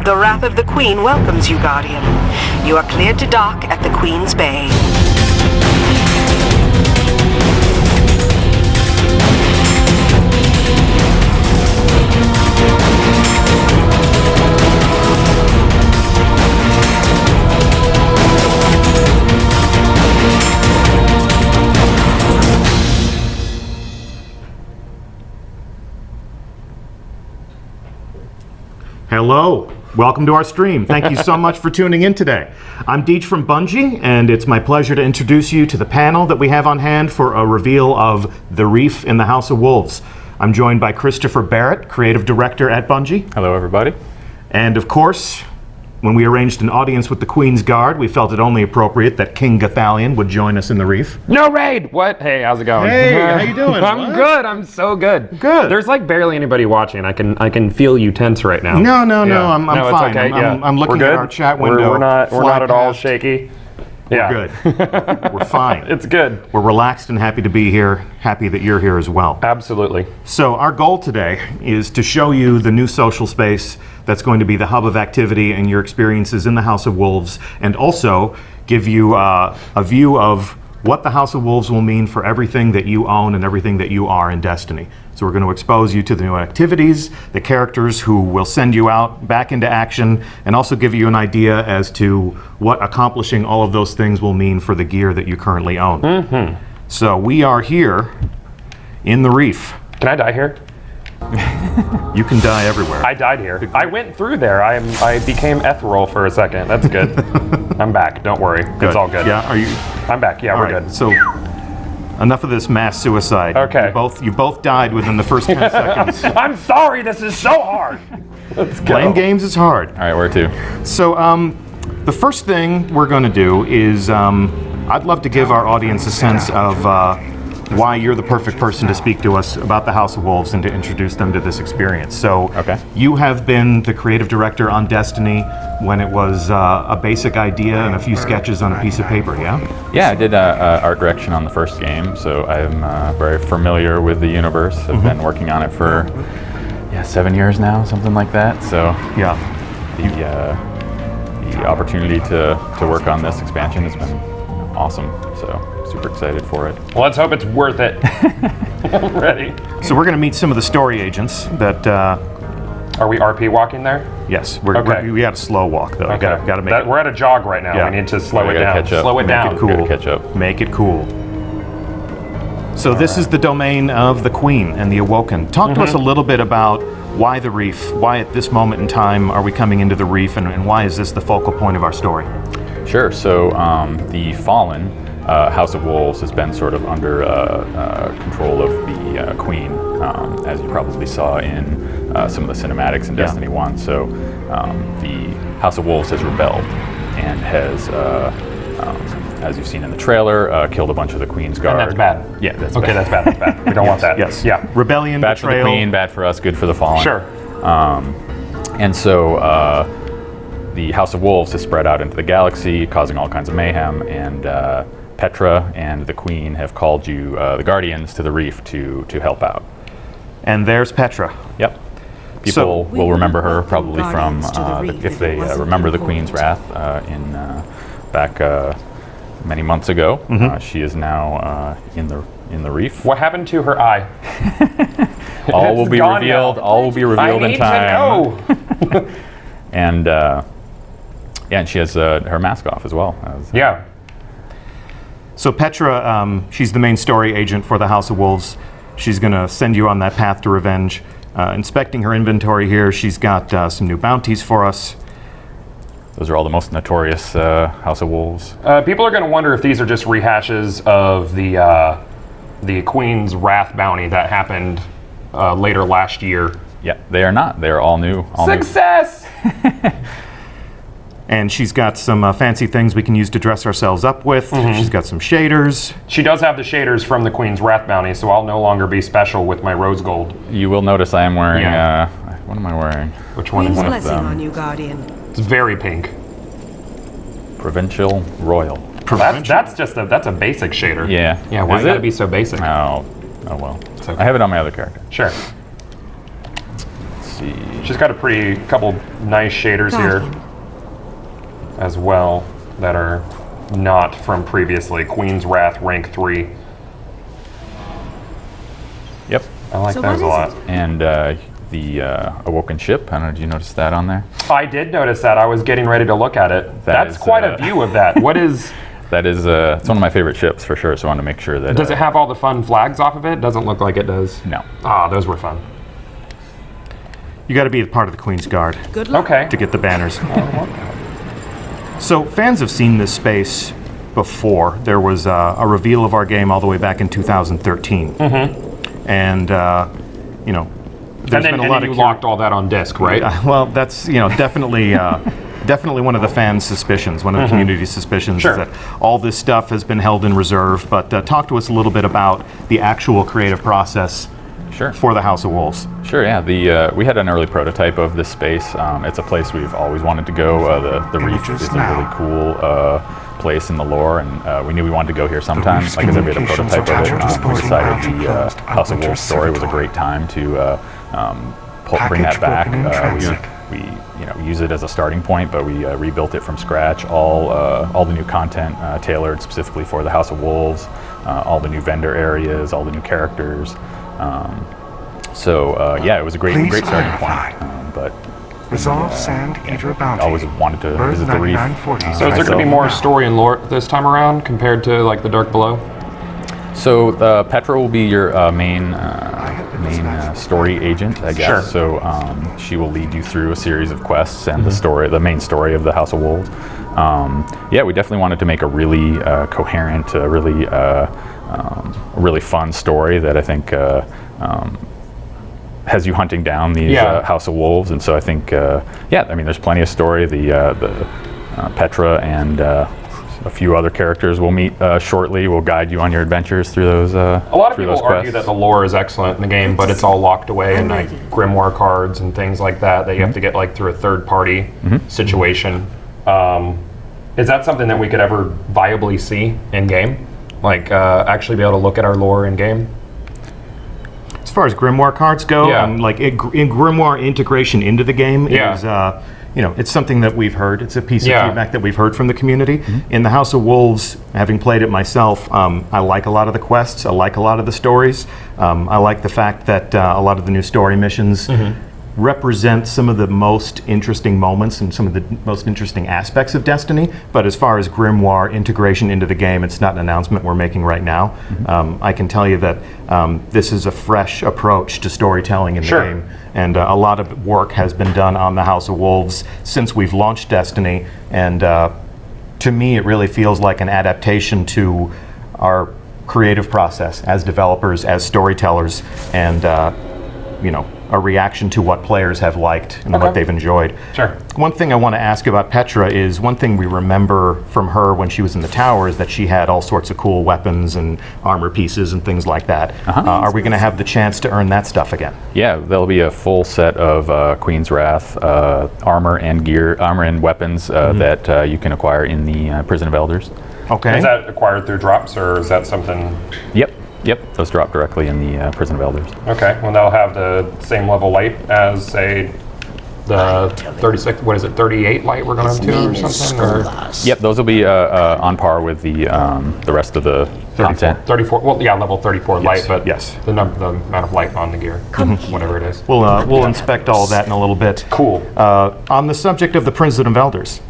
The Wrath of the Queen welcomes you, Guardian. You are cleared to dock at the Queen's Bay. Hello, welcome to our stream. Thank you so much for tuning in today. I'm Deej from Bungie, and it's my pleasure to introduce you to the panel that we have on hand for a reveal of The Reef in the House of Wolves. I'm joined by Christopher Barrett, Creative Director at Bungie. Hello, everybody. And of course, when we arranged an audience with the Queen's Guard, we felt it only appropriate that King Gathalion would join us in the Reef. No raid! What? Hey, how's it going? Hey, how you doing? I'm good. I'm so good. Good. There's like barely anybody watching. I can feel you tense right now. No, Yeah. I'm fine. It's okay. I'm looking at our chat window. We're not at all shaky. We're good. We're fine. It's good. We're relaxed and happy to be here. Happy that you're here as well. Absolutely. So our goal today is to show you the new social space that's going to be the hub of activity and your experiences in the House of Wolves, and also give you a view of what the House of Wolves will mean for everything that you own and everything that you are in Destiny. So we're going to expose you to the new activities, the characters who will send you out back into action, and also give you an idea as to what accomplishing all of those things will mean for the gear that you currently own. Mm-hmm. So we are here in the Reef. Can I die here? You can die everywhere. I died here. I went through there. I became ethereal for a second. That's good. I'm back. Don't worry. Good. It's all good. Yeah. Are you? I'm back. Yeah, we're good. So, enough of this mass suicide. Okay. You both died within the first 10 seconds. I'm sorry. This is so hard. Let's go. Playing games is hard. All right, where to? So, the first thing we're going to do is, I'd love to give our audience a sense of why you're the perfect person to speak to us about the House of Wolves and to introduce them to this experience. So, Okay. You have been the creative director on Destiny when it was a basic idea and a few sketches on a piece of paper, yeah? Yeah, I did art direction on the first game, so I'm very familiar with the universe. I've been working on it for 7 years now, something like that. So Yeah. the opportunity to work on this expansion has been awesome. So super excited for it. Well, let's hope it's worth it. I'm ready. So we're going to meet some of the story agents that, Are we RP walking there? yes, Okay. we got a slow walk though. Okay. Got to make it. We're at a jog right now. Yeah. We need to slow We it gotta down. catch up. Slow it Make down. it cool. Gotta catch up. Make it cool. So this is the domain of the Queen and the Awoken. Talk to us a little bit about why the Reef, why at this moment in time are we coming into the Reef, and why is this the focal point of our story? Sure. So the Fallen House of Wolves has been sort of under control of the Queen, as you probably saw in some of the cinematics in Destiny 1. So the House of Wolves has rebelled and has, as you've seen in the trailer, killed a bunch of the Queen's Guard. And that's bad. Yeah, that's Okay, bad. that's bad. That's bad. We don't want that. Yes. Yeah. Rebellion, Bad for the betrayal. Queen, bad for us, good for the Fallen. Sure. And so the House of Wolves has spread out into the galaxy, causing all kinds of mayhem, and Petra and the Queen have called you, the Guardians, to the Reef to help out. And there's Petra. Yep. People So- will remember her probably from, Guardians to the Reef if they if it wasn't remember the important. Queen's Wrath back many months ago. She is now in the Reef. What happened to her eye? All will be gone revealed. now. All will be revealed I in need time. to know. And and she has her mask off as well. Yeah. So Petra, she's the main story agent for the House of Wolves. She's going to send you on that path to revenge. Inspecting her inventory here, she's got some new bounties for us. Those are all the most notorious House of Wolves. People are going to wonder if these are just rehashes of the Queen's Wrath bounty that happened later last year. Yeah, they are not. They are all new. All Success! And she's got some fancy things we can use to dress ourselves up with. She's got some shaders. She does have the shaders from the Queen's Wrath bounty, so I'll no longer be special with my rose gold. new. You will notice I am wearing. Yeah. What am I wearing? Which one is Queen's it? blessing them. on you, Guardian. It's very pink. Provincial Royal. That's a basic shader. Yeah. Yeah, why Is gotta it? be so basic? Oh well. okay. I have it on my other character. Sure. Let's see. She's got a couple nice shaders here as well that are not from previously. Queen's Wrath rank 3. Yep. I like those a lot. And the Awoken Ship, I don't know, did you notice that on there? I did notice that. I was getting ready to look at it. That's quite a view of that. What is... That is, it's one of my favorite ships for sure, so I want to make sure that... Does it have all the fun flags off of it? Doesn't look like it does. No. Ah, those were fun. You got to be a part of the Queen's Guard. Good luck. Okay. To get the banners. So fans have seen this space before. There was a reveal of our game all the way back in 2013. Mm-hmm. And, you know, there's been a lot of... you locked all that on disc, right? Well, that's, you know, definitely... definitely one of the fans' suspicions, one of the community's suspicions, is that all this stuff has been held in reserve. But talk to us a little bit about the actual creative process for the House of Wolves. Sure, yeah. We had an early prototype of this space. It's a place we've always wanted to go. The Reef is a really cool place in the lore, and we knew we wanted to go here sometime. Like I said, we had a prototype of it. We decided the House of Wolves story was a great time to bring that back. We use it as a starting point, but we rebuilt it from scratch. All the new content tailored specifically for the House of Wolves, all the new vendor areas, all the new characters. Yeah, it was a great starting point. But Resolve Sand Eater Bounty. I always wanted to visit the Reef. So is there going to be more story and lore this time around compared to like the Dark Below? So Petra will be your main story agent, I guess. Sure. So she will lead you through a series of quests and the main story of the House of Wolves. Yeah, we definitely wanted to make a really coherent, really fun story that I think has you hunting down these House of Wolves. And so I think, I mean, there's plenty of story. The Petra and a few other characters we'll meet shortly. We'll guide you on your adventures through those. A lot of people argue that the lore is excellent in the game, but it's all locked away in like grimoire cards and things like that you have to get like through a third-party situation. Is that something that we could ever viably see in game? Like actually be able to look at our lore in game? As far as grimoire cards go, like in grimoire integration into the game is. You know, it's something that we've heard. It's a piece of feedback that we've heard from the community. In the House of Wolves, having played it myself, I like a lot of the quests. I like a lot of the stories. I like the fact that a lot of the new story missions represent some of the most interesting moments and some of the most interesting aspects of Destiny. But as far as grimoire integration into the game, it's not an announcement we're making right now. I can tell you that this is a fresh approach to storytelling in the game. And a lot of work has been done on the House of Wolves since we've launched Destiny. And to me, it really feels like an adaptation to our creative process as developers, as storytellers, and you know, a reaction to what players have liked and what they've enjoyed. One thing I want to ask about Petra is one thing we remember from her when she was in the tower is that she had all sorts of cool weapons and armor pieces and things like that. Are we going to have the chance to earn that stuff again? Yeah, there'll be a full set of Queen's Wrath armor and weapons that you can acquire in the Prison of Elders. Is that acquired through drops, or is that something? Yep, those drop directly in the Prison of Elders. Okay, well they'll have the same level light as, say, the 36, 38 light we're going to have to or something? Or? Yep, those will be on par with the rest of the content. 34, well, yeah, level 34 light, but the amount of light on the gear, whatever it is. We'll inspect all of that in a little bit. Cool. On the subject of the Prison of Elders,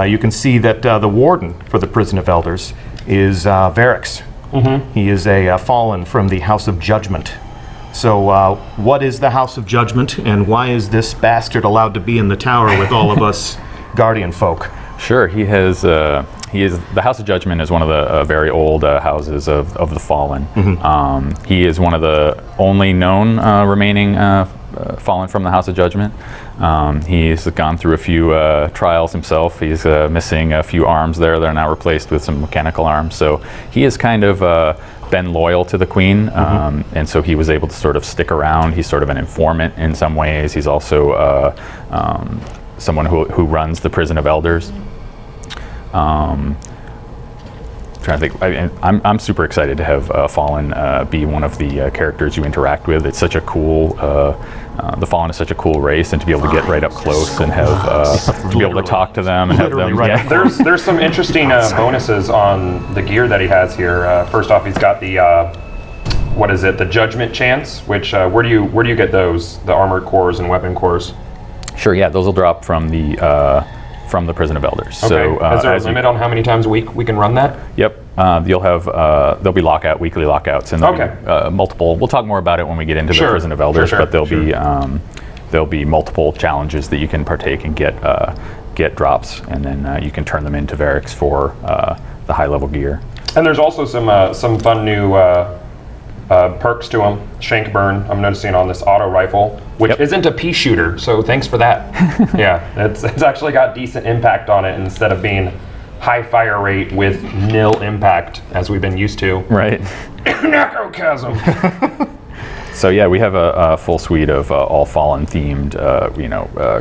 you can see that the warden for the Prison of Elders is Varix. He is a fallen from the House of Judgment. So what is the House of Judgment, and why is this bastard allowed to be in the tower with all of us Guardian folk? Sure, he is. The House of Judgment is one of the very old houses of the Fallen. He is one of the only known remaining Fallen from the House of Judgment. He's gone through a few trials himself. He's missing a few arms there that are now replaced with some mechanical arms. So he has kind of been loyal to the Queen, and so he was able to sort of stick around. He's sort of an informant in some ways. He's also someone who runs the Prison of Elders. trying to think. I'm super excited to have Fallen be one of the characters you interact with. It's such a cool. The Fallen is such a cool race, and to be able to get right up close and have to be able to talk to them and have them. Right. Yeah. There's some interesting bonuses on the gear that he has here. First off, he's got the what is it? The Judgment Chance. Which where do you get those? The armored cores and weapon cores. Sure. Yeah, those will drop from the Prison of Elders. Okay. So, is there a limit on how many times a week we can run that? Yep. You'll have there'll be weekly lockouts, and there'll be, multiple. We'll talk more about it when we get into the Prison of Elders, but there'll be multiple challenges that you can partake and get drops, and then you can turn them into Variks for the high level gear. And there's also some fun new perks to them. Shank burn. I'm noticing on this auto rifle, which isn't a pea shooter, so thanks for that. Yeah, it's actually got decent impact on it instead of being high fire rate with nil impact, as we've been used to. Right. Necrochasm. So yeah, we have a full suite of all Fallen themed,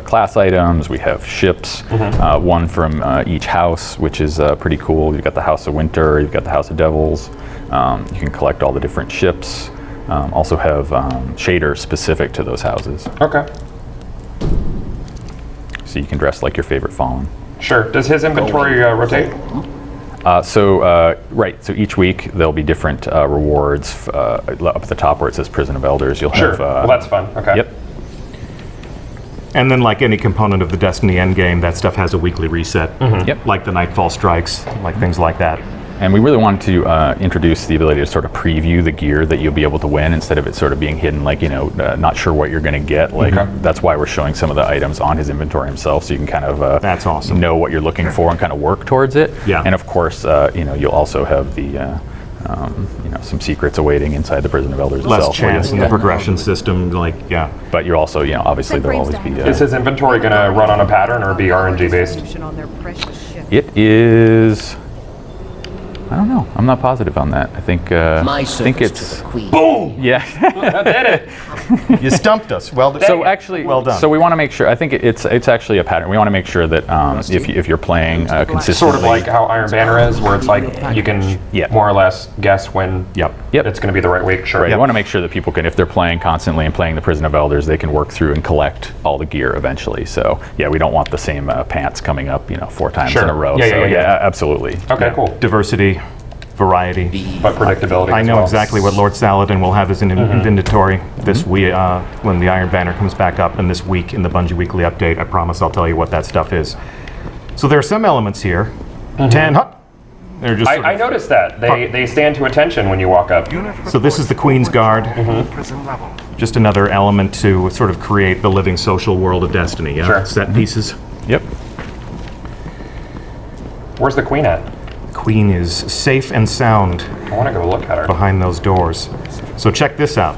class items. We have ships, one from each house, which is pretty cool. You've got the House of Winter, you've got the House of Devils. You can collect all the different ships. Also have shaders specific to those houses. Okay. So you can dress like your favorite Fallen. Sure. Does his inventory rotate? So each week there'll be different rewards up at the top where it says Prison of Elders. You'll have. Well, that's fun. Okay. Yep. And then, like any component of the Destiny endgame, that stuff has a weekly reset. Yep. Like the Nightfall strikes, like things like that. And we really wanted to introduce the ability to sort of preview the gear that you'll be able to win instead of it sort of being hidden, like, not sure what you're going to get. Like, that's why we're showing some of the items on his inventory himself, so you can kind of that's awesome. know what you're looking for and kind of work towards it. Yeah. And of course, you'll also have the some secrets awaiting inside the Prison of Elders Less itself. chance in the progression system, But you're also, obviously there'll always be. Is his inventory going to run on a pattern or be RNG based? It is. I don't know. I'm not positive on that. I think it's Boom! Yeah. That did it. You stumped us. Well done. So actually, well done. So we want to make sure. I think it's actually a pattern. We want to make sure that if you're playing consistently, Sort of like how Iron Banner is, where it's like you can more or less guess when it's going to be the right week. Sure. Right. We want to make sure that people can, if they're playing constantly and playing the Prison of Elders, they can work through and collect all the gear eventually. So yeah, we don't want the same pants coming up, 4 times in a row. Yeah, absolutely. Okay, cool. Diversity, variety, but predictability. I know exactly what Lord Saladin will have as an inventory this week when the Iron Banner comes back up, and this week in the Bungie Weekly Update. I promise I'll tell you what that stuff is. So there are some elements here. 10 hut. They're just. I noticed that they stand to attention when you walk up. So this is the Queen's Guard. Just another element to sort of create the living social world of Destiny. Yeah. Sure. Set pieces. Yep. Where's the Queen at? Queen is safe and sound I want to go look at her. behind those doors. So check this out.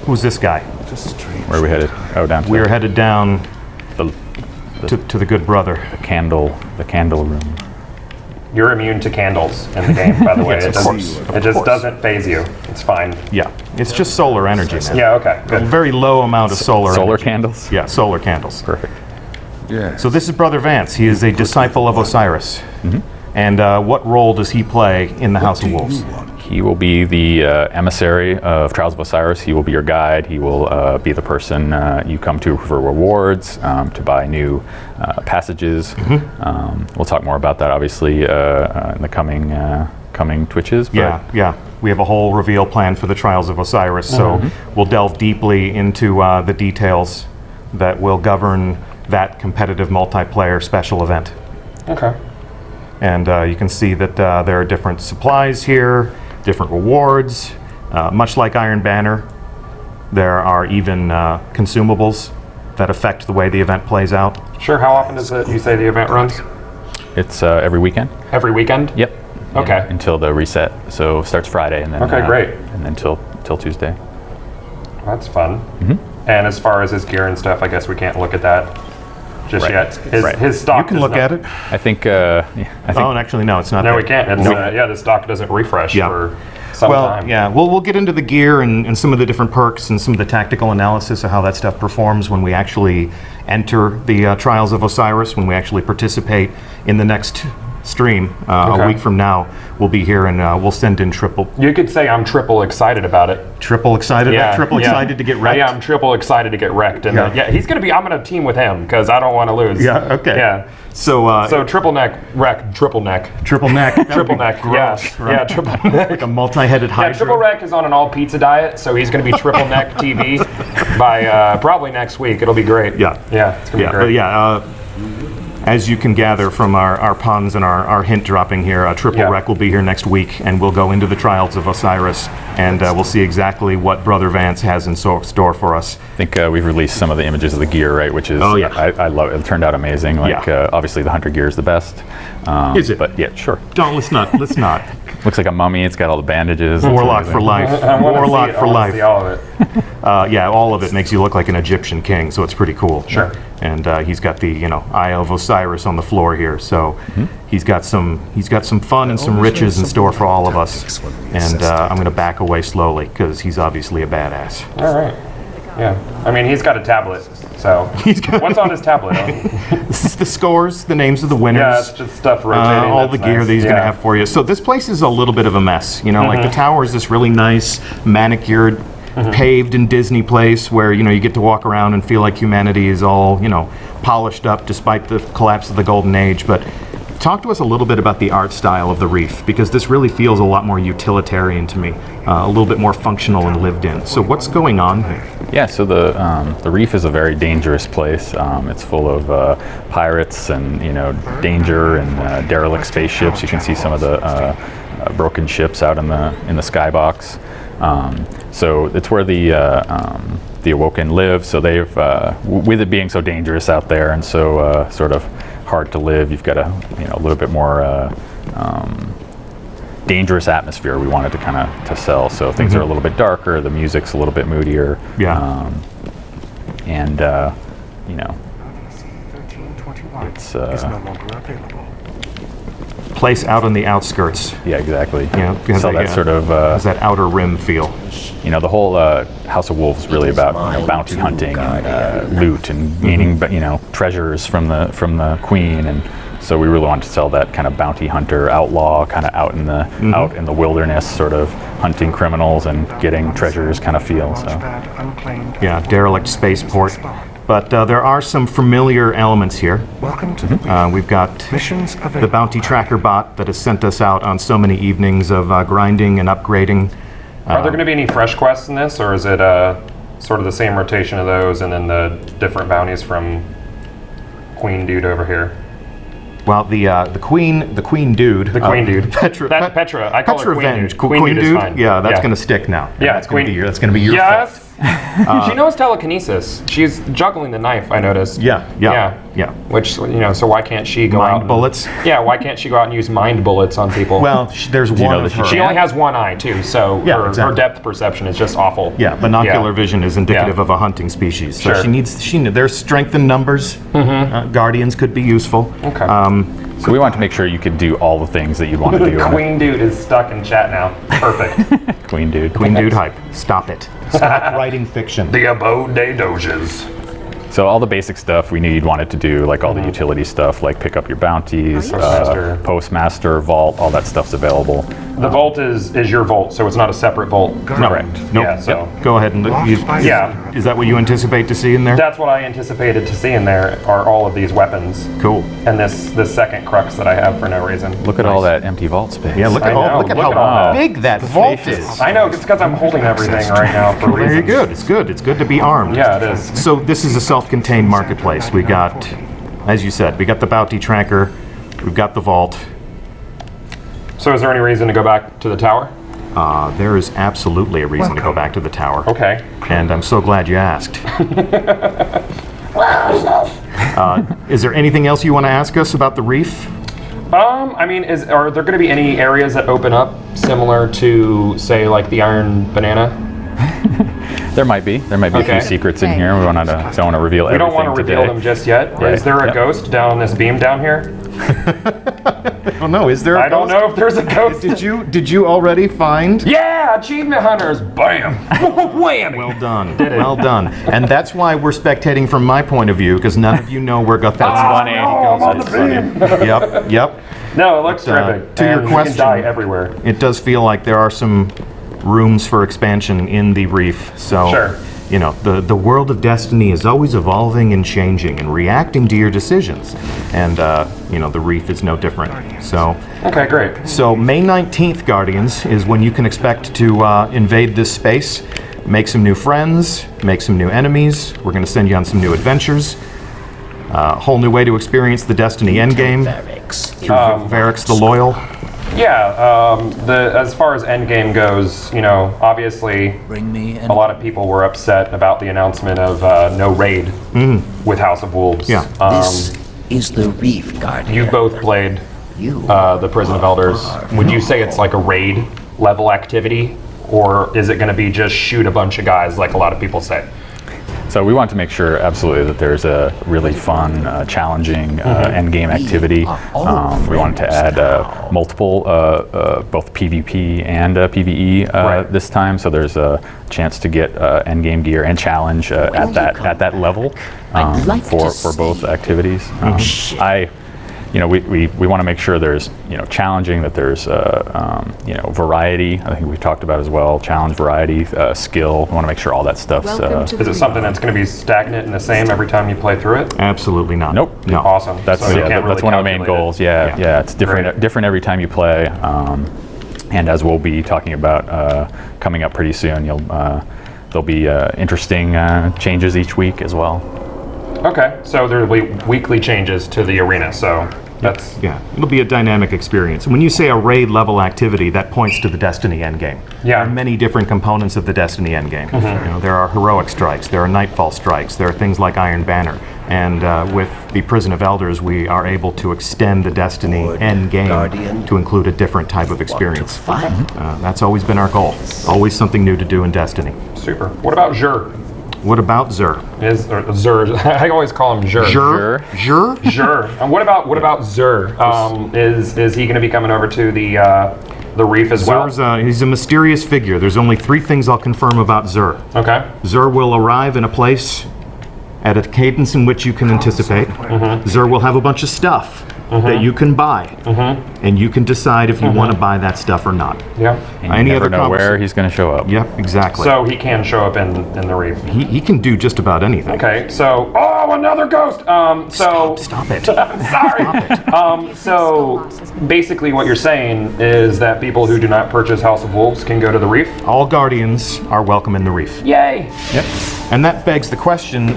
Who's this guy? Where are we headed? Oh, down. We're headed down the to the good brother. the candle room. You're immune to candles in the game, by the way. Yes, it just doesn't phase you. It's fine. Yeah, it's just solar energy, man. Yeah. Okay. A Good. very low amount of solar energy. Candles. Yeah, solar candles. Perfect. Yeah. So this is Brother Vance. He is a disciple of Osiris. And what role does he play in the House of Wolves? He will be the emissary of Trials of Osiris. He will be your guide. He will be the person you come to for rewards, to buy new passages. We'll talk more about that, obviously, in the coming Twitches. But Yeah. We have a whole reveal plan for the Trials of Osiris, so we'll delve deeply into the details that will govern that competitive multiplayer special event. Okay. And you can see that there are different supplies here, different rewards. Much like Iron Banner, there are even consumables that affect the way the event plays out. Sure. How often does you say the event runs? it's every weekend. Every weekend? Yep. Okay. Yeah, until the reset. So it starts Friday and then. Okay, great. And then till Tuesday. That's fun. And as far as his gear and stuff, I guess we can't look at that just yet. His stock. You can look at it. I think. Oh, and actually, no, it's not. No, there. we can't. It's, the stock doesn't refresh for some time. Yeah. We'll get into the gear and some of the different perks and some of the tactical analysis of how that stuff performs when we actually enter the Trials of Osiris, when we actually participate in the next stream a week from now, we'll be here and we'll send in triple. You could say I'm triple excited about it. Triple excited? Yeah, Triple excited to get wrecked? Yeah, I'm triple excited to get wrecked. And he's going to be, I'm going to team with him because I don't want to lose. Yeah, okay. Yeah. So triple neck, wreck, triple neck. Triple neck. Triple neck, gross, right? Yeah, triple neck. Like a multi-headed hydra. Yeah, Triple Wreck is on an all pizza diet, so he's going to be triple neck TV by probably next week. It'll be great. Yeah. Yeah, it's going to be great. But yeah, as you can gather from our puns and our hint dropping here, Triple Wreck will be here next week, and we'll go into the trials of Osiris, and we'll see exactly what Brother Vance has in store for us. I think we've released some of the images of the gear, right? Which is, I love it. It turned out amazing. Like, obviously the Hunter gear is the best. Is it? But yeah, sure. Let's not. Looks like a mummy. It's got all the bandages. Warlock for life. Warlock for life. See all of it. Yeah, all of it makes you look like an Egyptian king, so it's pretty cool. Sure. And he's got the Eye of Osiris on the floor here, so he's got some fun and some riches in store for all of us. And I'm going to back away slowly because he's obviously a badass. All right. Yeah. I mean, he's got a tablet. So what's on his tablet? This is the scores, the names of the winners. Yeah, it's just stuff rotating. All the gear that he's going to have for you. So this place is a little bit of a mess. Like the tower is this really nice, manicured, paved in Disney place where you get to walk around and feel like humanity is all polished up despite the collapse of the golden age. But talk to us a little bit about the art style of the Reef, because this really feels a lot more utilitarian to me, a little bit more functional and lived in. So what's going on here? Yeah, so the Reef is a very dangerous place. It's full of pirates and danger and derelict spaceships. You can see some of the broken ships out in the skybox. So it's where the Awoken live. So they've, with it being so dangerous out there and so sort of hard to live, you've got a little bit more dangerous atmosphere we wanted to kind of to sell. So things are a little bit darker. The music's a little bit moodier. Yeah. And it's is no longer available. Place out on the outskirts. yeah, exactly. Yeah, So that sort of has that outer rim feel. the whole House of Wolves is really about bounty hunting and loot and gaining treasures from the queen, and so we really wanted to sell that kind of bounty hunter outlaw kind of out in the wilderness, sort of hunting criminals and getting treasures kind of feel. So Yeah, derelict spaceport. But there are some familiar elements here. Welcome to the We've got missions the available. bounty tracker bot that has sent us out on so many evenings of grinding and upgrading. Are there going to be any fresh quests in this, or is it sort of the same rotation of those and then the different bounties from Queen Dude over here? Well, the queen dude. The Queen Dude. Petra. Petra. I call her Queen Petra Dude. Queen Dude is Dude. fine. Yeah, that's going to stick now. Yeah, that's going to be your yes. fault. She knows telekinesis. She's juggling the knife, I noticed. Yeah. Which, so why can't she go out Mind and, bullets. Yeah, why can't she go out and use mind bullets on people? Well, there's one of her. She only has one eye, too, so her exactly. depth perception is just awful. Yeah, binocular vision is indicative of a hunting species. So Sure. there's strength in numbers. Guardians could be useful. Okay. So we wanted to make sure you could do all the things that you'd want to do. Queen Dude is stuck in chat now. Perfect. Queen Dude. Queen Dude hype. Stop it. Stop writing fiction. The abode des doges. So all the basic stuff we knew you'd wanted to do, like all the utility stuff, like pick up your bounties, postmaster, vault, all that stuff's available. The vault is your vault, so it's not a separate vault. Correct. Nope. Yeah, so Go ahead and Is that what you anticipate to see in there? that's what I anticipated to see in there are all of these weapons. Cool. And this second crux that I have for no reason. Look at all that empty vault space. Yeah, look at I know, look at look at how all that. big that vault is. I know, it's because I'm holding everything right now for Well, very reasons. good. It's good. It's good to be armed. Yeah, it is. So this is a self-contained marketplace. We got, as you said, we got the bounty tracker. We've got the vault. So is there any reason to go back to the tower? There is absolutely a reason to go back to the tower. Okay. And I'm so glad you asked. Is there anything else you want to ask us about the Reef? I mean, are there going to be any areas that open up similar to, say, like the Iron Banana? There might be. There might be a few secrets in here. We don't want to reveal We everything don't want to reveal today. them just yet. Right. Is there a Yep. ghost down on this beam down here? I don't know. Is there a I don't ghost? know if there's a ghost. Did you already find? Yeah, achievement hunters. Bam. Whammy. Well done. Well done. And that's why we're spectating from my point of view, because none of you know where Gothet's I'm on the beam. Yep. No, it looks terrific. To your And question, you can die everywhere. it does feel like there are some rooms for expansion in the Reef. So, Sure. you know, the world of Destiny is always evolving and changing and reacting to your decisions. And, you know, the Reef is no different. So, Okay, great. so May 19th, Guardians, is when you can expect to invade this space, make some new friends, make some new enemies. We're going to send you on some new adventures. A whole new way to experience the Destiny endgame through Varix the Loyal. Yeah, as far as Endgame goes, you know, obviously Bring me a lot of people were upset about the announcement of no raid with House of Wolves. Yeah. This is the Reef Guardian. You've both played You the Prison of Elders. Would you say it's like a raid level activity, or is it going to be just shoot a bunch of guys like a lot of people say? So we want to make sure absolutely that there's a really fun, challenging end game activity. We wanted to add multiple, both PvP and PvE Right. this time. So there's a chance to get end game gear and challenge at that level I'd like to for both activities. You know, we want to make sure there's, you know, challenging, that there's, you know, variety. I think we talked about as well, challenge, variety, skill. We want to make sure all that stuff's... Is it something that's going to be stagnant and the same every time you play through it? Absolutely not. Nope. No. Awesome. That's So you can't that's really one of the main calculate it. goals. Yeah, Yeah. it's different Great. different every time you play. And as we'll be talking about coming up pretty soon, there'll be interesting changes each week as well. Okay, so there will be weekly changes to the arena, so that's... Yeah, it'll be a dynamic experience. When you say a raid level activity, that points to the Destiny endgame. Yeah. There are many different components of the Destiny endgame. You know, there are heroic strikes, there are nightfall strikes, there are things like Iron Banner. And with the Prison of Elders, we are able to extend the Destiny endgame Guardian. to include a different type of experience. find. That's always been our goal. Always something new to do in Destiny. Super. What about Xur? What about Zur? Xur. I always call him Xur. Zur? Xur. And what about Xur? Is he going to be coming over to the Reef as well? Zur's he's a mysterious figure. There's only 3 things I'll confirm about Zur. Okay. Zur will arrive in a place at a cadence in which you can anticipate. Zur will have a bunch of stuff that you can buy, and you can decide if you want to buy that stuff or not. Yeah. And Any you never other know where conversa- he's going to show up. Yep, exactly. So he can show up in the Reef. he can do just about anything. Okay, so another ghost. Stop it. Sorry. So basically, what you're saying is that people who do not purchase House of Wolves can go to the Reef. All Guardians are welcome in the Reef. Yay! Yep. And that begs the question,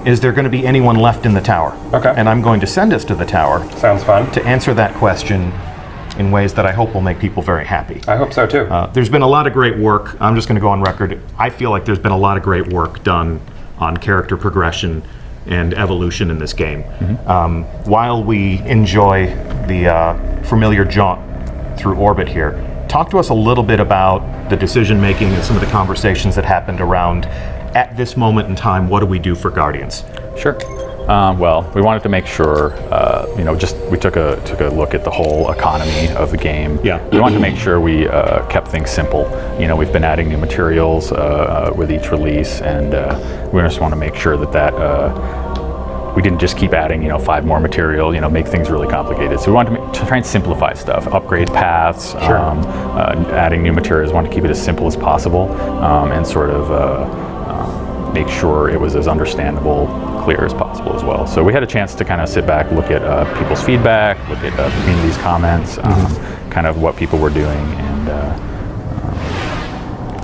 is there going to be anyone left in the tower? Okay. And I'm going to send us to the tower Sounds fun. to answer that question in ways that I hope will make people very happy. I hope so too. There's been a lot of great work. I'm just going to go on record. I feel like there's been a lot of great work done on character progression and evolution in this game. While we enjoy the familiar jaunt through orbit here, talk to us a little bit about the decision making and some of the conversations that happened around, at this moment in time, what do we do for Guardians? Sure. Well, we wanted to make sure, you know, we took a look at the whole economy of the game. Yeah. We wanted to make sure we kept things simple. You know, we've been adding new materials with each release, and we just want to make sure that we didn't just keep adding, you know, 5 more material, you know, make things really complicated. So we wanted to try and simplify stuff, upgrade paths, adding new materials. We wanted to keep it as simple as possible, and sort of make sure it was as understandable, clear as possible as well. So we had a chance to kind of sit back, look at people's feedback, look at the community's comments, kind of what people were doing, and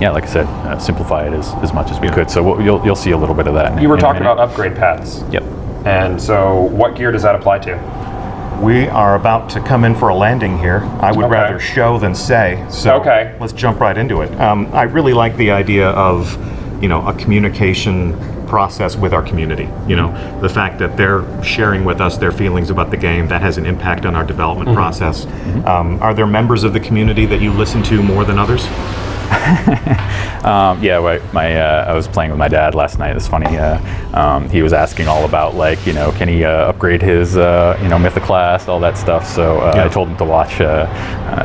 yeah, like I said, simplify it as much as we could. So you'll see a little bit of that. You were talking about upgrade paths. Yep. And so what gear does that apply to? We are about to come in for a landing here. I would Okay. rather show than say, so Okay. let's jump right into it. I really like the idea of, you know, a communication process with our community. You know, the fact that they're sharing with us their feelings about the game, that has an impact on our development process. Are there members of the community that you listen to more than others? I was playing with my dad last night. It's funny. He was asking all about can he upgrade his Mythic class, all that stuff. So I told him to watch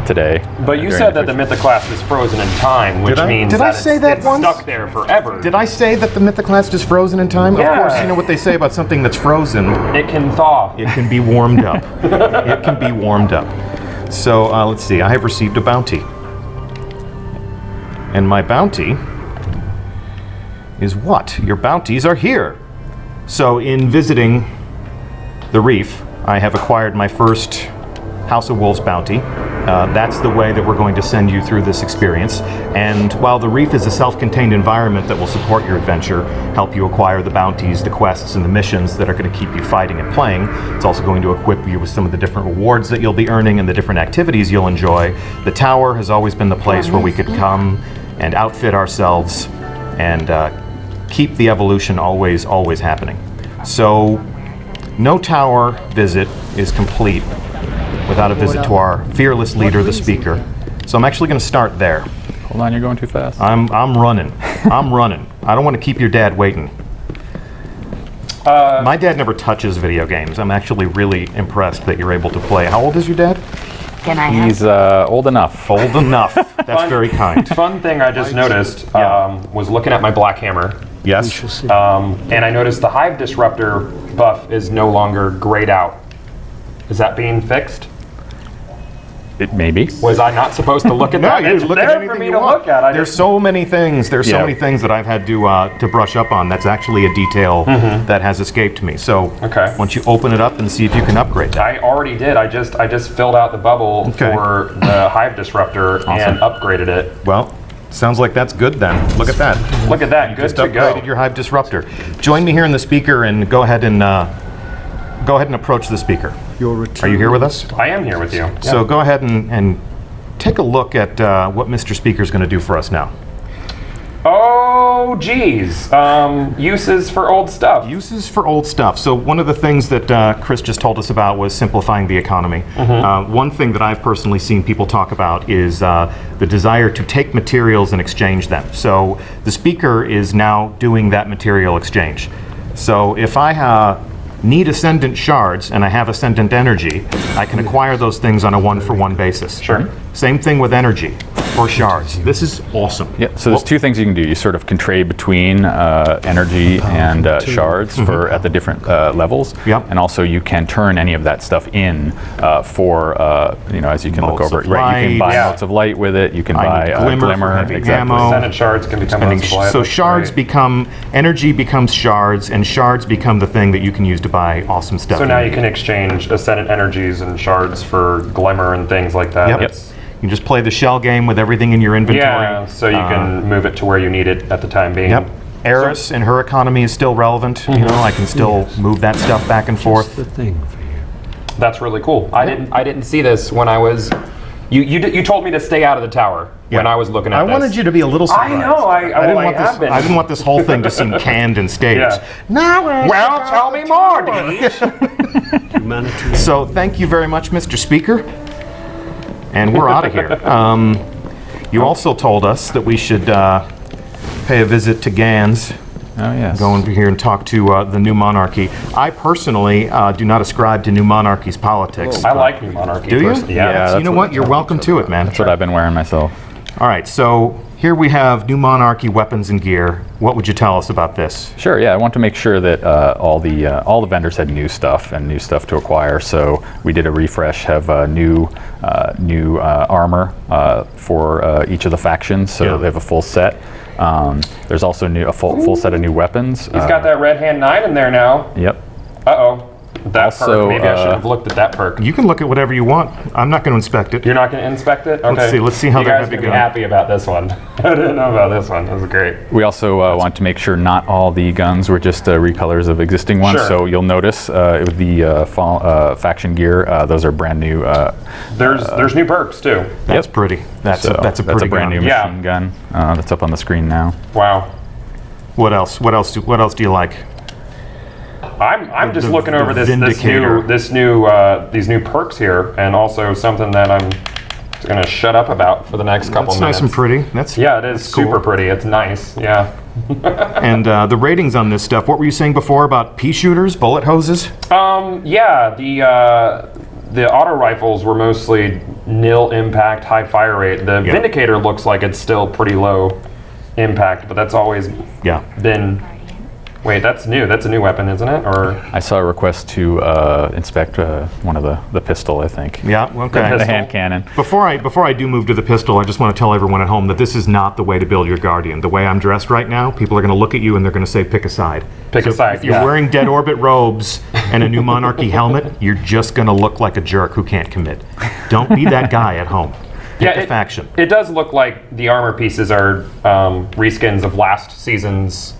today. But you said that the Mythic class is frozen in time, which means Did I say that it's once? stuck there forever. Did I say that the Mythic class is frozen in time? Yeah. Of course, you know what they say about something that's frozen. It can thaw. It can be warmed up. It can be warmed up. So let's see. I have received a bounty. And my bounty is what? Your bounties are here. So in visiting the Reef, I have acquired my first House of Wolves bounty. That's the way that we're going to send you through this experience. And while the Reef is a self-contained environment that will support your adventure, help you acquire the bounties, the quests, and the missions that are going to keep you fighting and playing, it's also going to equip you with some of the different rewards that you'll be earning and the different activities you'll enjoy. The tower has always been the place where we could come and outfit ourselves and keep the evolution always happening. So no tower visit is complete without a visit to our fearless leader, the Speaker. So I'm actually going to start there. Hold on, you're going too fast. I'm running. I'm running. I don't want to keep your dad waiting. My dad never touches video games. I'm actually really impressed that you're able to play. How old is your dad? Can I have? He's old enough. Old enough. That's very kind. Fun thing I just noticed was looking at my Black Hammer. Yes. And I noticed the Hive Disruptor buff is no longer grayed out. Is that being fixed? It may be. Was I not supposed to look at that? you It's look at there anything for me you to want. look at. There's so many things. There's so many things that I've had to brush up on. That's actually a detail that has escaped me. So Okay. once you open it up and see if you can upgrade that. I already did. I just filled out the bubble for the Hive Disruptor and upgraded it. Well, sounds like that's good then. Look at that. Look at that. Good Just to go. upgraded your Hive Disruptor. Join me here in the Speaker and go ahead and approach the Speaker. Are you here with us? I am here with you. So go ahead and take a look at what Mr. Speaker's going to do for us now. Oh, geez. Uses for old stuff. Uses for old stuff. So one of the things that Chris just told us about was simplifying the economy. One thing that I've personally seen people talk about is the desire to take materials and exchange them. So the Speaker is now doing that material exchange. So if I need Ascendant shards and I have Ascendant energy, I can acquire those things on a one-for-one basis. Sure. Same thing with energy or shards. This is awesome. Yeah, so there's two things you can do. You sort of can trade between energy and shards for at the different levels. Yep. And also you can turn any of that stuff in for, as you can look Bolts over of it. Right, you can light. buy Yeah. bolts of light with it. You can buy need glimmer for heavy exactly. ammo. Ascendant shards can become And multiplied. so That's shards great. become, energy becomes shards, and shards become the thing that you can use to buy awesome stuff. So now you can exchange Ascendant energies and shards for glimmer and things like that. Yep. It's- You just play the shell game with everything in your inventory. Yeah, so you can move it to where you need it at the time being. Yep. Eris and her economy is still relevant. You know, I can still move that stuff back and forth. The thing for you. That's really cool. I didn't see this when I was. You told me to stay out of the tower when I was looking at I this. wanted you to be a little surprised. I know. I have been. I didn't want this whole thing to seem canned and staged. Yeah. No, Well, tell me more, Deej. Humanity. So thank you very much, Mr. Speaker. And we're out of here. You also told us that we should pay a visit to Gans. Oh, yes. Go over here and talk to the New Monarchy. I personally do not ascribe to New Monarchy's politics. I like New Monarchy. Do you? personally. Yeah, Yeah. So you know what? You're welcome to it, man. That's what I've been wearing myself. All right, so here we have New Monarchy weapons and gear. What would you tell us about this? Sure. Yeah, I want to make sure that all the vendors had new stuff and new stuff to acquire. So we did a refresh, have new armor for each of the factions. So they have a full set. There's also a full set of new weapons. He's got that red hand 9 in there now. Yep. Uh-oh. That Also, perk. Maybe I should have looked at that perk. You can look at whatever you want. I'm not going to inspect it. You're not going to inspect it? Okay. Let's see how you they're guys gonna are be going to be happy about this one. I didn't know about this one. This is great. We also want to make sure not all the guns were just recolors of existing ones. Sure. So you'll notice with the faction gear, those are brand new. There's new perks too. That's pretty. That's a pretty brand new gun. Yeah. machine gun that's up on the screen now. Wow. What else? What else do you like? I'm just The- looking over the these Vindicator. new perks here, and also something that I'm just gonna shut up about for the next couple That's minutes. nice and pretty. That's Yeah, it is cool. super pretty. It's nice. Yeah. And the ratings on this stuff. What were you saying before about pea shooters, bullet hoses? Yeah. The auto rifles were mostly nil impact, high fire rate. The Vindicator looks like it's still pretty low impact, but that's always been. Wait, that's new. That's a new weapon, isn't it? Or I saw a request to inspect one of the pistol, I think. Yeah, okay. The hand cannon. Before I do move to the pistol, I just want to tell everyone at home that this is not the way to build your Guardian. The way I'm dressed right now, people are going to look at you and they're going to say, pick a side. Pick a side, If you're wearing Dead Orbit robes and a new Monarchy helmet, you're just going to look like a jerk who can't commit. Don't be that guy at home. Pick a faction. It does look like the armor pieces are reskins of last season's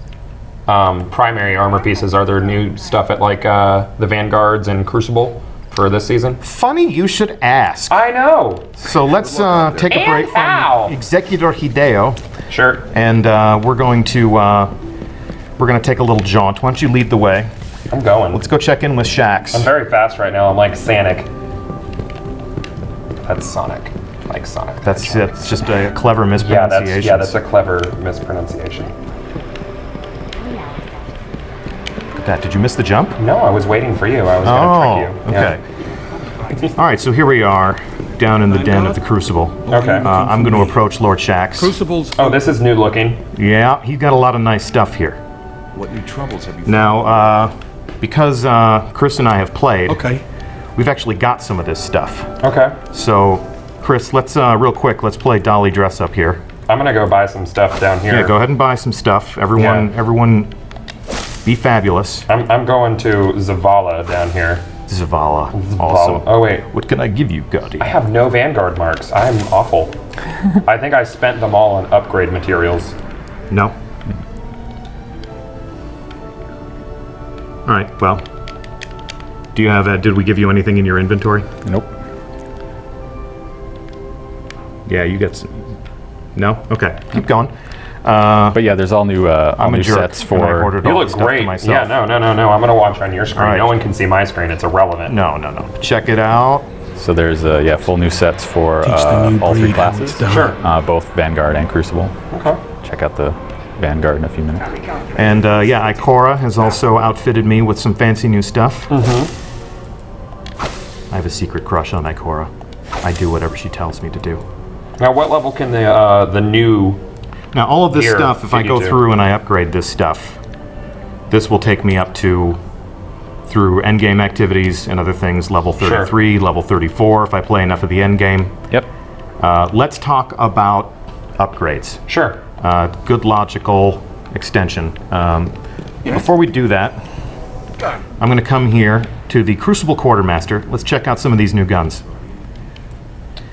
primary armor pieces. Are there new stuff at like the Vanguards and Crucible for this season? Funny you should ask. I know. So let's take a break from Executor Hideo. Sure. And we're going to take a little jaunt. Why don't you lead the way? I'm going. Let's go check in with Shax. I'm very fast right now. I'm like Sonic. That's Sonic. Like Sonic. That's just a clever mispronunciation. Yeah, that's a clever mispronunciation. Did you miss the jump? No, I was waiting for you. I was going to trick you. Okay. All right, so here we are, down in the den of the Crucible. Okay. I'm going to approach Lord Shax. Crucibles. Oh, this is new looking. Yeah, he's got a lot of nice stuff here. What new troubles have you Now, because Chris and I have played, Okay. we've actually got some of this stuff. Okay. So, Chris, let's real quick, let's play Dolly Dress Up here. I'm going to go buy some stuff down here. Yeah, go ahead and buy some stuff. Everyone, be fabulous. I'm going to Zavala down here. Zavala. Awesome. Oh, wait. What can I give you, Guardian? I have no Vanguard marks. I'm awful. I think I spent them all on upgrade materials. No. All right, well. Do you have, did we give you anything in your inventory? Nope. Yeah, you got some. No? Okay, keep going. But yeah, there's all new I'm a jerk, sets and I for. ordered You all look the stuff to great. myself. Yeah, no. I'm going to watch on your screen. All right. No one can see my screen. It's irrelevant. No. Check it out. So there's full new sets for the new all three breed how it's classes. done. Sure. Both Vanguard and Crucible. Okay. Check out the Vanguard in a few minutes. And Ikora has also outfitted me with some fancy new stuff. I have a secret crush on Ikora. I do whatever she tells me to do. Now, what level can the new... Now, all of this Here, stuff, if I go 52. through and I upgrade this stuff, this will take me up to, through endgame activities and other things, level 33, level 34, if I play enough of the endgame. Yep. Let's talk about upgrades. Sure. Good logical extension. Before we do that, I'm going to come here to the Crucible Quartermaster. Let's check out some of these new guns.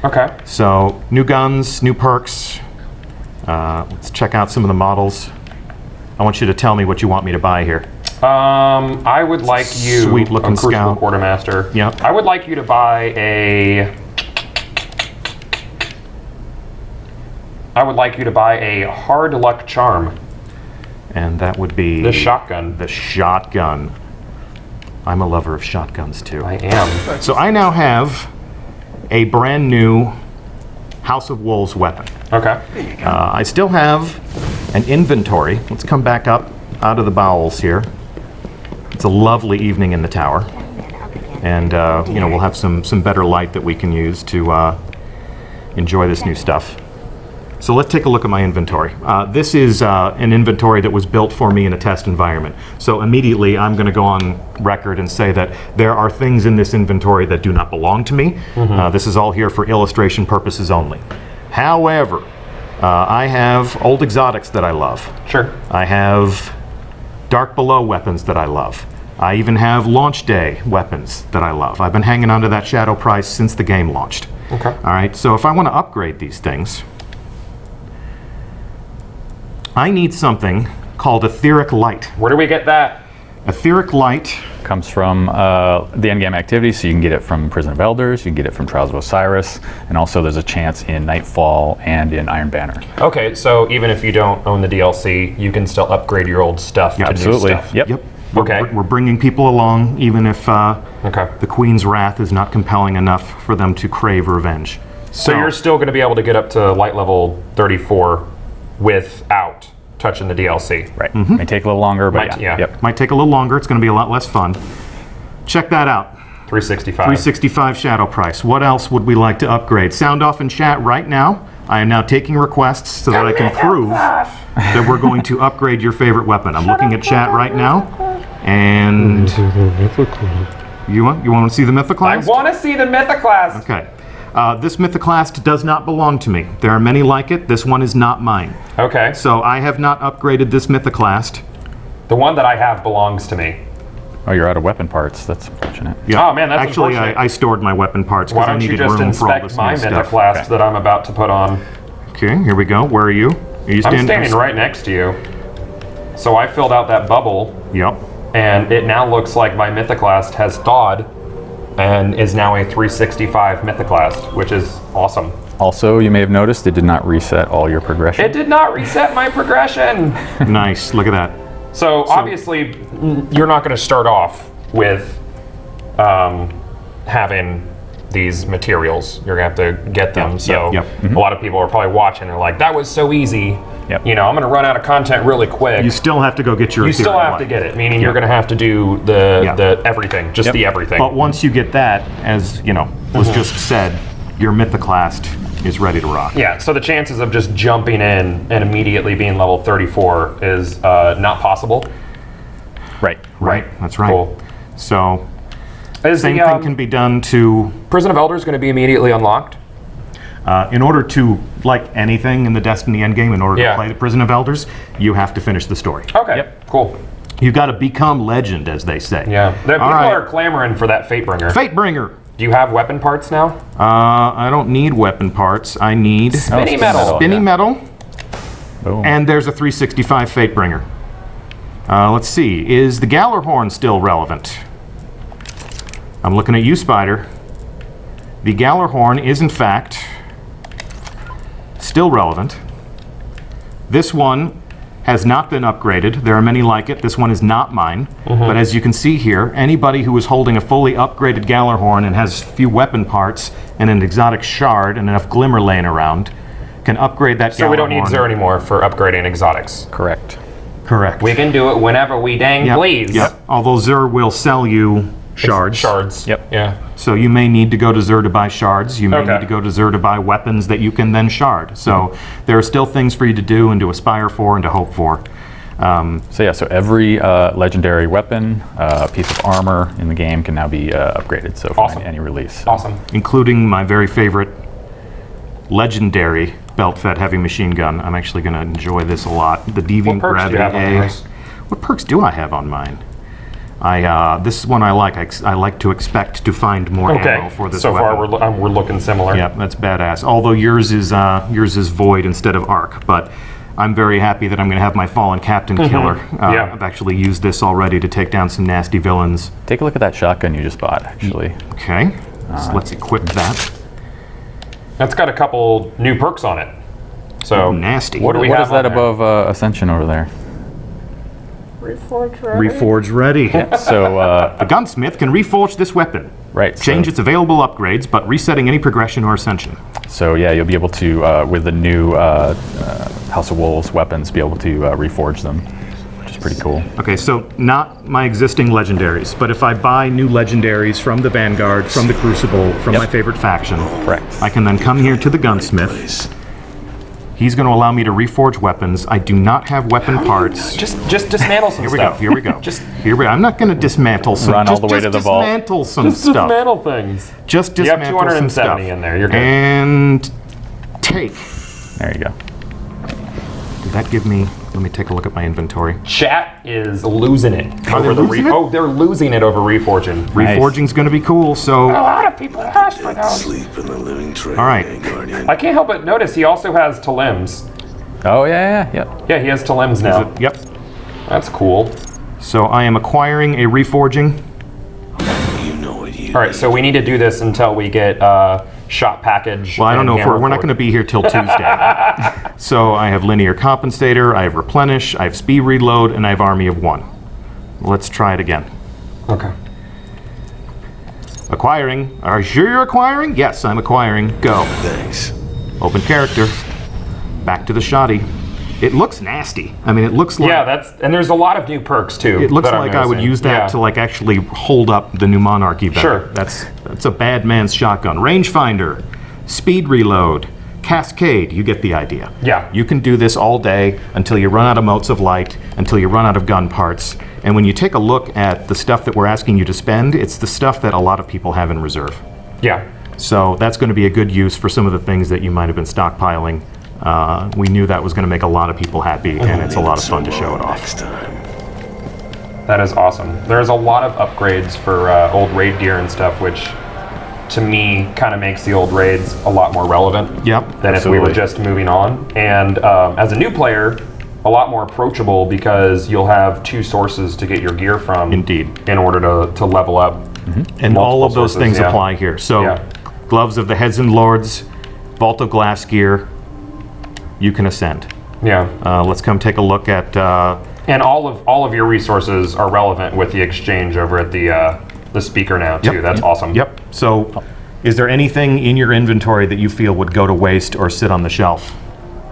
Okay. So, new guns, new perks. Let's check out some of the models. I want you to tell me what you want me to buy here. I would like you, Sweet-looking Crucible scout. Quartermaster. Yep. I would like you to buy a hard luck charm. And that would be... The shotgun. The shotgun. I'm a lover of shotguns, too. I am. So I now have a brand new House of Wolves weapon. Okay. I still have an inventory. Let's come back up out of the bowels here. It's a lovely evening in the tower. And, we'll have some better light that we can use to enjoy this new stuff. So let's take a look at my inventory. This is an inventory that was built for me in a test environment. So immediately I'm going to go on record and say that there are things in this inventory that do not belong to me. This is all here for illustration purposes only. However, I have old exotics that I love. Sure. I have Dark Below weapons that I love. I even have Launch Day weapons that I love. I've been hanging on to that shadow price since the game launched. Okay. All right, so if I want to upgrade these things, I need something called Etheric Light. Where do we get that? Etheric Light. Comes from the endgame activity, so you can get it from Prison of Elders, you can get it from Trials of Osiris, and also there's a chance in Nightfall and in Iron Banner. Okay, so even if you don't own the DLC, you can still upgrade your old stuff to Absolutely. new stuff. Yep. Okay. We're bringing people along, even if Okay. the Queen's wrath is not compelling enough for them to crave revenge. So you're still going to be able to get up to light level 34 without touching the DLC. Right. May take a little longer, but Might- yeah. Yep. Might take a little longer. It's going to be a lot less fun. Check that out. 365. 365 shadow price. What else would we like to upgrade? Sound off in chat right now. I am now taking requests so that I can prove that we're going to upgrade your favorite weapon. I'm looking at chat right now, and you want to see the I Mythoclast? want to see the Mythoclast. Okay. This Mythoclast does not belong to me. There are many like it. This one is not mine. Okay. So I have not upgraded this Mythoclast. The one that I have belongs to me. Oh, you're out of weapon parts. That's unfortunate. Yeah. Oh, man, that's Actually, unfortunate. I stored my weapon parts Why because I don't you needed just room for all inspect this my new stuff. Mythoclast that I'm about to put on? Okay, here we go. Where are you? Are you I'm standing right next to you. So I filled out that bubble, Yep. and it now looks like my Mythoclast has thawed and is now a 365 Mythoclast, which is awesome. Also, you may have noticed it did not reset all your progression. It did not reset my progression. Nice. Look at that. So obviously, you're not going to start off with having these materials. You're going to have to get them. So yep. a lot of people are probably watching and are like, that was so easy. Yep. You know, I'm going to run out of content really quick. You still have to go get your You still ethereal have to light. get it, meaning you're going to have to do the everything, just Yep. the everything. But once you get that, as you know, was just said, your Mythoclast is ready to rock. Yeah, so the chances of just jumping in and immediately being level 34 is not possible. Right. Right. That's right. Cool. So Is same the thing can be done to, Prison of Elders going to be immediately unlocked? in order to, like anything in the Destiny endgame, in order Yeah. to play the Prison of Elders, you have to finish the story. Okay, cool. You got to become legend, as they say. Yeah, the people right. are clamoring for that Fatebringer. Fatebringer. Do you have weapon parts now? I don't need weapon parts. I need Spinny Oh, metal. spinny metal, Boom. and there's a 365 Fatebringer. Let's see. Is the Gallarhorn still relevant? I'm looking at you, Spider. The Gallarhorn is, in fact, still relevant. This one has not been upgraded. There are many like it. This one is not mine. But as you can see here, anybody who is holding a fully upgraded Gallarhorn and has few weapon parts and an exotic shard and enough glimmer laying around can upgrade that Gallarhorn. So we don't need Xur anymore for upgrading exotics. Correct. Correct. We can do it whenever we dang Yep, please. Yep. Although Xur will sell you shards. Shards. Yep. Yeah. So you may need to go to Xur to buy shards. You may Okay. need to go to Xur to buy weapons that you can then shard. So there are still things for you to do and to aspire for and to hope for. So yeah, so every legendary weapon, piece of armor in the game can now be upgraded. So for Awesome. any release. Awesome. Including my very favorite legendary belt-fed heavy machine gun. I'm actually going to enjoy this a lot. The Deviant What perks do you Gravity have on A. yours? What perks do I have on mine? This is one I like. I like to expect to find more ammo Okay. for this So weapon. far we're looking similar. Yeah, that's badass. Although yours is void instead of arc, but I'm very happy that I'm going to have my fallen captain killer. Yeah. I've actually used this already to take down some nasty villains. Take a look at that shotgun you just bought, actually. Okay, so let's equip that. That's got a couple new perks on it. So Nasty. What do we What have is that on there? above Ascension over there? Reforge ready. So, The gunsmith can reforge this weapon. right. Change so, its available upgrades, but resetting any progression or ascension. So yeah, you'll be able to, with the new House of Wolves weapons, be able to reforge them, which is pretty cool. Okay, so not my existing legendaries, but if I buy new legendaries from the Vanguard, from the Crucible, from my favorite faction, Correct. I can then come here to the gunsmith. He's going to allow me to reforge weapons. I do not have weapon parts. Just dismantle some Here we go. stuff. Here we go. Just Here we. I'm not going to dismantle some. Run all the way to the vault. Dismantle some stuff. dismantle things. Just You have dismantle some 270 stuff. in there. You're good. And take. There you go. Did that give me? Let me take a look at my inventory. Chat is losing it Are they over the losing it? Oh, they're losing it over reforging. Nice. Reforging's going to be cool. So, A lot of people ask for those. Sleep in the living trade. all right. I can't help but notice he also has Talims. Oh yeah. Yeah, he has Talims now. Yep. That's cool. So I am acquiring a reforging. You know what you All right, so we need to do this until we get shot package. Well, I don't and know if hammer we're not forward. going to be here till Tuesday. So I have linear compensator, I have replenish, I have speed reload, and I have army of one. Let's try it again. Okay. Acquiring. Are you sure you're acquiring? Yes, I'm acquiring. Go. Thanks. Open character. Back to the shoddy. It looks nasty. I mean, it looks like... Yeah, and there's a lot of new perks, too. It looks that I'm like I would noticing. use that to, like, actually hold up the new Monarchy better. Sure. That's a bad man's shotgun. Rangefinder. Speed reload. Cascade. You get the idea. Yeah. You can do this all day until you run out of motes of light, until you run out of gun parts. And when you take a look at the stuff that we're asking you to spend, it's the stuff that a lot of people have in reserve. Yeah. So that's going to be a good use for some of the things that you might have been stockpiling. We knew that was going to make a lot of people happy, and it's a lot of fun to show it off. Next time. That is awesome. There's a lot of upgrades for old raid gear and stuff, which to me kind of makes the old raids a lot more relevant Yep, than if we were absolutely. just moving on. And as a new player, a lot more approachable because you'll have two sources to get your gear from. Indeed. In order to level up. And all of multiple those sources, things yeah. apply here. So, Yeah. Gloves of the Heads and Lords, Vault of Glass gear, you can ascend. Yeah. Let's come take a look at... And all of your resources are relevant with the exchange over at the speaker now too. Yep. That's awesome. Yep. So, is there anything in your inventory that you feel would go to waste or sit on the shelf?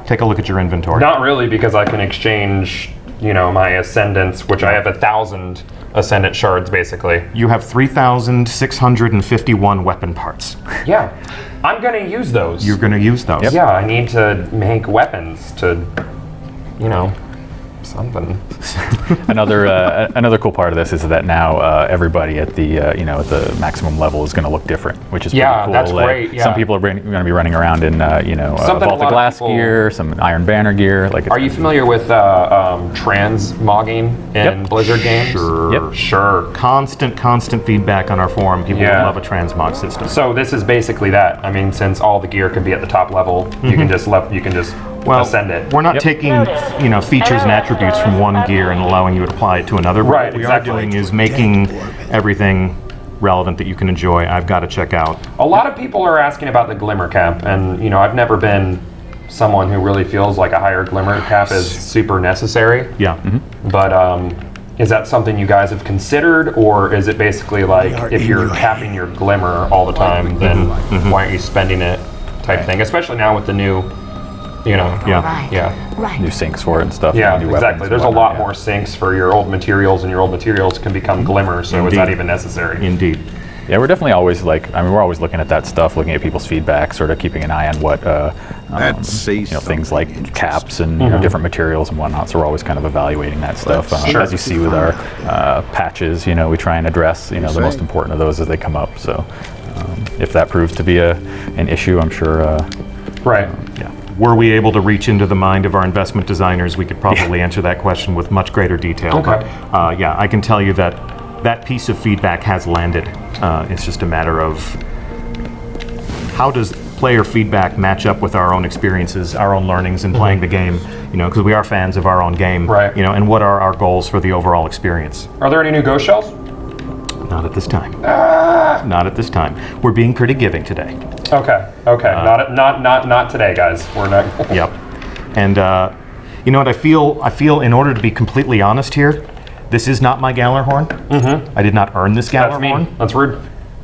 Take a look at your inventory. Not really, because I can exchange, my ascendants, which I have 1,000 ascendant shards basically. You have 3,651 weapon parts. Yeah, I'm gonna use those. You're going to use those. Yeah, I need to make weapons to, something. Another cool part of this is that now everybody at the at the maximum level is going to look different, which is Yeah, pretty cool. that's Like, great, yeah. Some people are going to be running around in Something a Vault lot of of Glass people- gear, some Iron Banner gear. Like, it's Are you familiar with transmogging in Yep. Blizzard games? Sure. Yep. Sure. Constant feedback on our forum. People Yeah. love a transmog system. So this is basically that. I mean, since all the gear can be at the top level, you can just ascend it. We're not taking, features and attributes from one gear and allowing you to apply it to another. Right, What we exactly. are doing is making everything relevant that you can enjoy. I've got to check out. A lot of people are asking about the glimmer cap, and I've never been someone who really feels like a higher glimmer cap is super necessary. Yeah. But is that something you guys have considered, or is it basically like if you're capping your glimmer all the time, then why aren't you spending it type thing? Especially now with the new, Yeah. yeah. new sinks for it and stuff. Yeah, new weapons exactly. and There's a whatnot, lot yeah. more sinks for your old materials, and your old materials can become glimmer, so is that Indeed. even necessary? Indeed. Yeah, we're definitely always we're always looking at that stuff, looking at people's feedback, sort of keeping an eye on what, things like caps and different materials and whatnot. So we're always kind of evaluating that stuff. As you see with our patches, we try and address, the most important of those as they come up. So if that proves to be an issue, I'm sure. Right. Yeah. Were we able to reach into the mind of our investment designers, we could probably answer that question with much greater detail. Okay. But I can tell you that that piece of feedback has landed. It's just a matter of how does player feedback match up with our own experiences, our own learnings in playing the game, because we are fans of our own game, Right. and what are our goals for the overall experience? Are there any new ghost shells? Not at this time. Not at this time. We're being pretty giving today. Okay. Not today, guys. We're not. Yep. And you know what I feel? I feel, in order to be completely honest here, this is not my Gallarhorn. I did not earn this That's Gallarhorn. mean. That's rude.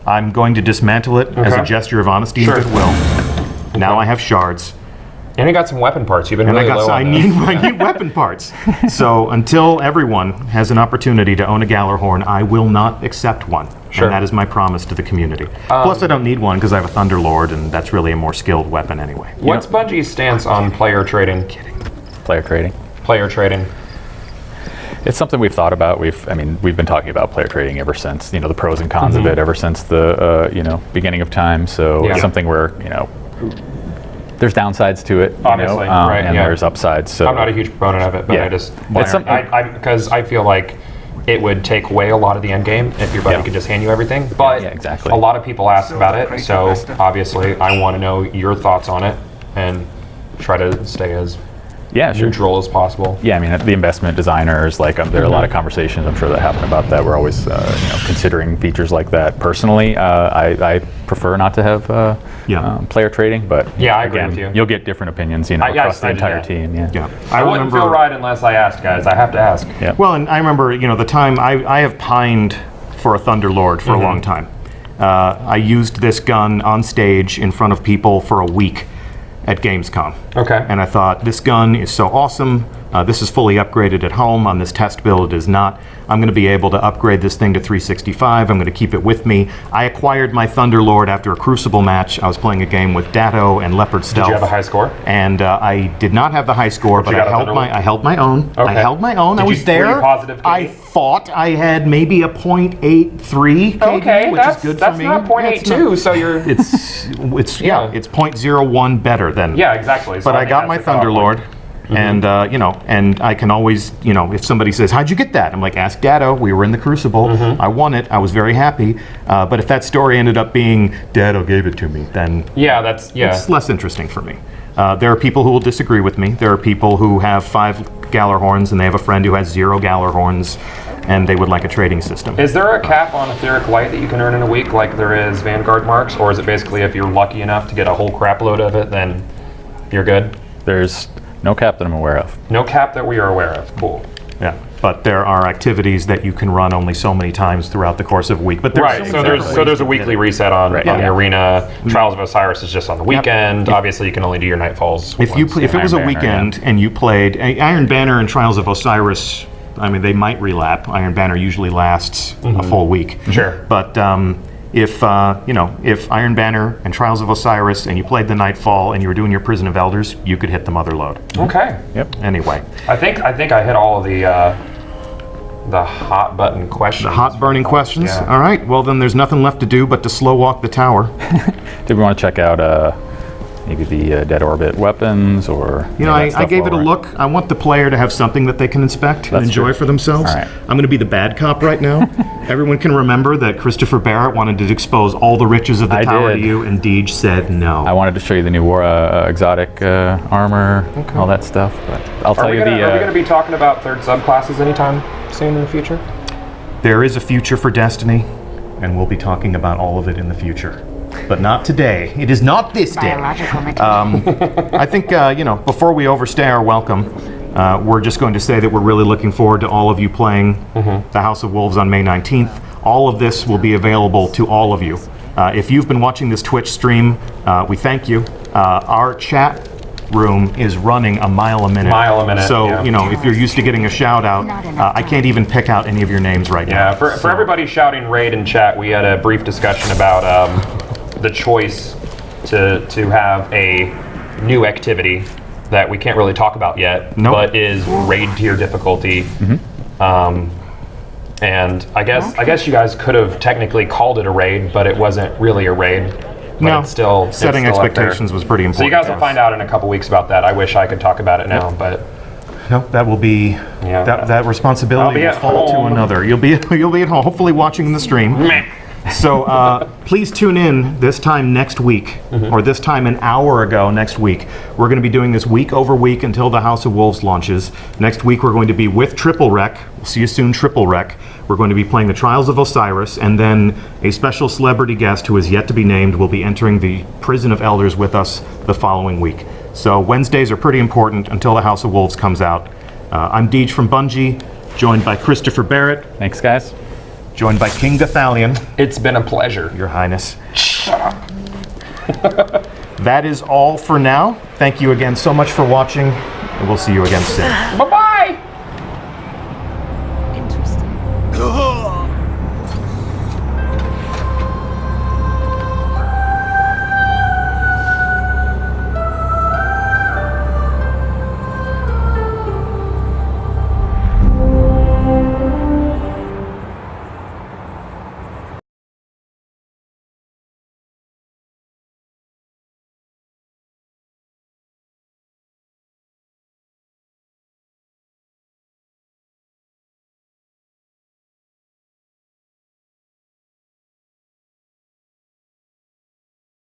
I'm going to dismantle it as a Okay. gesture of honesty Sure. and goodwill. Now I have shards, And you got some weapon parts. You've been and really low I on those. need weapon parts. So until everyone has an opportunity to own a Gallarhorn, I will not accept one. Sure. And that is my promise to the community. Plus, I don't need one because I have a Thunderlord, and that's really a more skilled weapon anyway. What's Bungie's stance on player trading? Player trading. Player trading. It's something we've thought about. We've been talking about player trading ever since, the pros and cons of it ever since the, beginning of time. So Yeah. it's something where, there's downsides to it, Obviously, right, and yeah. there's upsides. So I'm not a huge proponent of it, but Yeah. I just Well, it's something- because I feel like it would take away a lot of the end game if your buddy Yeah. could just hand you everything. But Yeah, exactly. a lot of people ask about it, so obviously I want to know your thoughts on it and try to stay as yeah, sure. neutral as possible. Yeah, I mean, the investment designers, there are a lot of conversations, I'm sure, that happen about that. We're always, considering features like that. Personally, I prefer not to have player trading, but Yeah, I agree again, with you. you'll get different opinions, yes, across the I do entire that. team. Yeah. Yeah. I wouldn't feel right unless I asked, guys. I have to ask. Yeah. Well, and I remember, the time I have pined for a Thunderlord for a long time. I used this gun on stage in front of people for a week at Gamescom. Okay. And I thought, this gun is so awesome. This is fully upgraded at home. On this test build, it is not. I'm going to be able to upgrade this thing to 365. I'm going to keep it with me. I acquired my Thunderlord after a Crucible match. I was playing a game with Datto and Leopard Stealth. Did you have a high score? And I did not have the high score, but I held my own. Okay. I held my own. I was there. Were you positive, KD? I thought I had maybe a .83 KD, Okay, which is good for me. That's not .82, so you're... It's Yeah. it's .01 better than. Yeah, exactly. So But I think got my that's the cutoff Thunderlord. point. And and I can always, if somebody says, "How'd you get that?" I'm like, "Ask Datto. We were in the Crucible. I won it. I was very happy." But if that story ended up being Datto gave it to me, then Yeah, it's less interesting for me. There are people who will disagree with me. There are people who have 5 Gallarhorns and they have a friend who has 0 Gallarhorns, and they would like a trading system. Is there a cap on etheric light that you can earn in a week, like there is Vanguard marks, or is it basically if you're lucky enough to get a whole crap load of it, then you're good? There's no cap that I'm aware of. No cap that we are aware of. Cool. Yeah, but there are activities that you can run only so many times throughout the course of a week. But there's Right. So there's a weekly reset on the Yeah. arena. Trials of Osiris is just on the weekend. Obviously, you can only do your Nightfalls. If it was a Iron Banner, weekend and you played Iron Banner and Trials of Osiris, I mean, they might relap. Iron Banner usually lasts a full week. Sure. But if Iron Banner and Trials of Osiris and you played the Nightfall and you were doing your Prison of Elders, you could hit the Mother Load. Okay. Yep. Anyway, I think I hit all of the hot button questions. the hot burning questions. Yeah. All right. Well, then there's nothing left to do but to slow walk the tower. Did we want to check out maybe the dead orbit weapons or? I gave it a look. I want the player to have something that they can inspect and That's enjoy true. for themselves. All right. I'm going to be the bad cop right now. Everyone can remember that Christopher Barrett wanted to expose all the riches of the I tower did. to you, and Deej said no. I wanted to show you the new exotic armor, all that stuff. But I'll Are tell we you going to be talking about third subclasses anytime soon in the future? There is a future for Destiny, and we'll be talking about all of it in the future. But not today. It is not this day. Biological material. I think, before we overstay our welcome, we're just going to say that we're really looking forward to all of you playing the House of Wolves on May 19th. All of this will be available to all of you. If you've been watching this Twitch stream, we thank you. Our chat room is running a mile a minute. So, yeah. if you're used to getting a shout out, I can't even pick out any of your names right now. Yeah, for everybody shouting raid in chat, we had a brief discussion about the choice to have a new activity that we can't really talk about yet, but is raid tier difficulty. And I guess you guys could have technically called it a raid, but it wasn't really a raid. But No, it's still setting up there. expectations was pretty important. So you guys will find out in a couple weeks about that. I wish I could talk about it now, but No, that will be that responsibility I'll will be fall at to home. another. You'll be at home, hopefully watching the stream. So please tune in this time next week, or this time an hour ago next week. We're going to be doing this week over week until the House of Wolves launches. Next week we're going to be with Triple Rec. We'll see you soon, Triple Rec. We're going to be playing the Trials of Osiris, and then a special celebrity guest who is yet to be named will be entering the Prison of Elders with us the following week. So Wednesdays are pretty important until the House of Wolves comes out. I'm Deej from Bungie, joined by Christopher Barrett, Thanks, guys. joined by King Gathalion, it's been a pleasure. Your Highness. That is all for now. Thank you again so much for watching, and we'll see you again soon. Bye-bye!